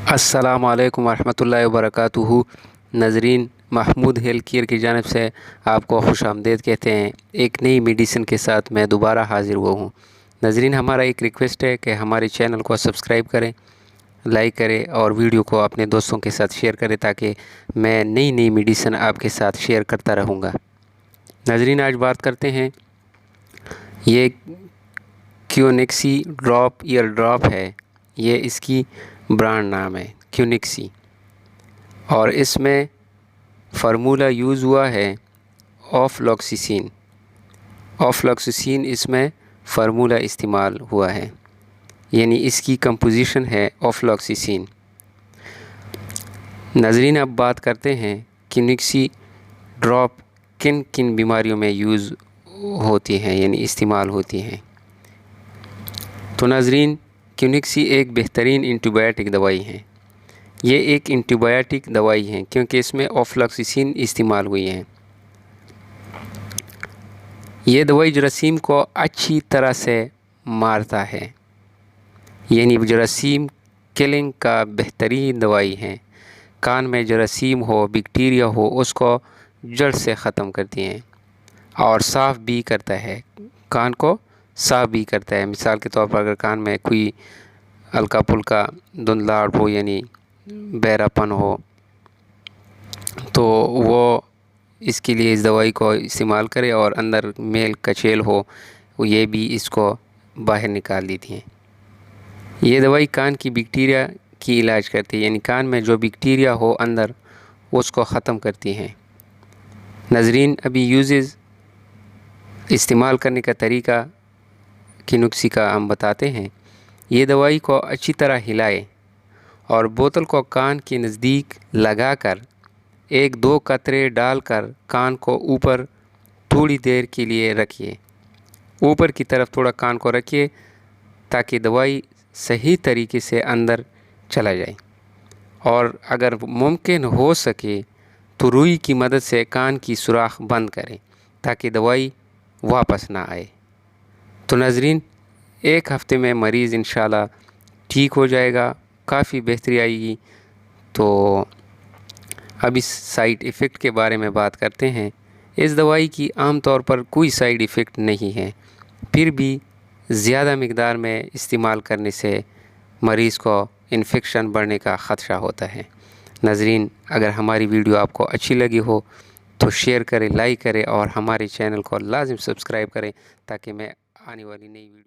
अस्सलामु अलैकुम वरहमतुल्लाहि वबरकातुहू। नाज़रीन, महमूद हेल्थ केयर की जानिब से आपको खुश आमदीद कहते हैं। एक नई मेडिसिन के साथ मैं दोबारा हाज़िर हुआ हूँ। नाज़रीन, हमारा एक रिक्वेस्ट है कि हमारे चैनल को सब्सक्राइब करें, लाइक करें और वीडियो को अपने दोस्तों के साथ शेयर करें ताकि मैं नई नई मेडिसिन आपके साथ शेयर करता रहूँगा। नाज़रीन, आज बात करते हैं, ये क्योनिक्सी ड्रॉप ईयर ड्रॉप है। ये इसकी ब्रांड नाम है क्योनिक्सी, और इसमें फार्मूला यूज़ हुआ है ऑफ्लॉक्सिसिन। ऑफ्लॉक्सिसिन इसमें फार्मूला इस्तेमाल हुआ है, यानी इसकी कंपोजिशन है ऑफ्लॉक्सिसिन। नाज़रीन, अब बात करते हैं क्योनिक्सी ड्रॉप किन किन बीमारियों में यूज़ होती हैं, यानी इस्तेमाल होती हैं। तो नाज़रीन, क्योनिक्सी एक बेहतरीन एंटीबायोटिक दवाई है। ये एक एंटीबायोटिक दवाई है क्योंकि इसमें ऑफ्लॉक्सिसिन इस्तेमाल हुई है। ये दवाई जरासीम को अच्छी तरह से मारता है, यानी जरासीम किलिंग का बेहतरीन दवाई है। कान में जरासीम हो, बैक्टीरिया हो, उसको जड़ से ख़त्म करती हैं और साफ़ भी करता है, कान को साफ़ भी करता है। मिसाल के तौर पर अगर कान में कोई हल्का फुल्का धुंधलाहट हो, यानी बहरापन हो, तो वो इसके लिए इस दवाई को इस्तेमाल करे, और अंदर मेल कचेल हो, ये भी इसको बाहर निकाल देती हैं। ये दवाई कान की बैक्टीरिया की इलाज करती है, यानी कान में जो बैक्टीरिया हो अंदर, उसको ख़त्म करती हैं। नाज़रीन, अभी यूजेज़ इस्तेमाल करने का तरीका क्योनिक्सी का हम बताते हैं। ये दवाई को अच्छी तरह हिलाए और बोतल को कान के नज़दीक लगाकर 1-2 कतरे डालकर कान को ऊपर थोड़ी देर के लिए रखिए। ऊपर की तरफ थोड़ा कान को रखिए ताकि दवाई सही तरीके से अंदर चला जाए, और अगर मुमकिन हो सके तो रुई की मदद से कान की सुराख बंद करें ताकि दवाई वापस ना आए। तो नाज़रीन, 1 हफ़्ते में मरीज़ इंशाल्लाह ठीक हो जाएगा, काफ़ी बेहतरी आएगी। तो अब इस साइड इफ़ेक्ट के बारे में बात करते हैं। इस दवाई की आम तौर पर कोई साइड इफ़ेक्ट नहीं है, फिर भी ज़्यादा मिक़दार में इस्तेमाल करने से मरीज़ को इन्फेक्शन बढ़ने का ख़दशा होता है। नाज़रीन, अगर हमारी वीडियो आपको अच्छी लगी हो तो शेयर करें, लाइक करें और हमारे चैनल को लाज़िम सब्सक्राइब करें ताकि मैं आने वाली नई वीडियो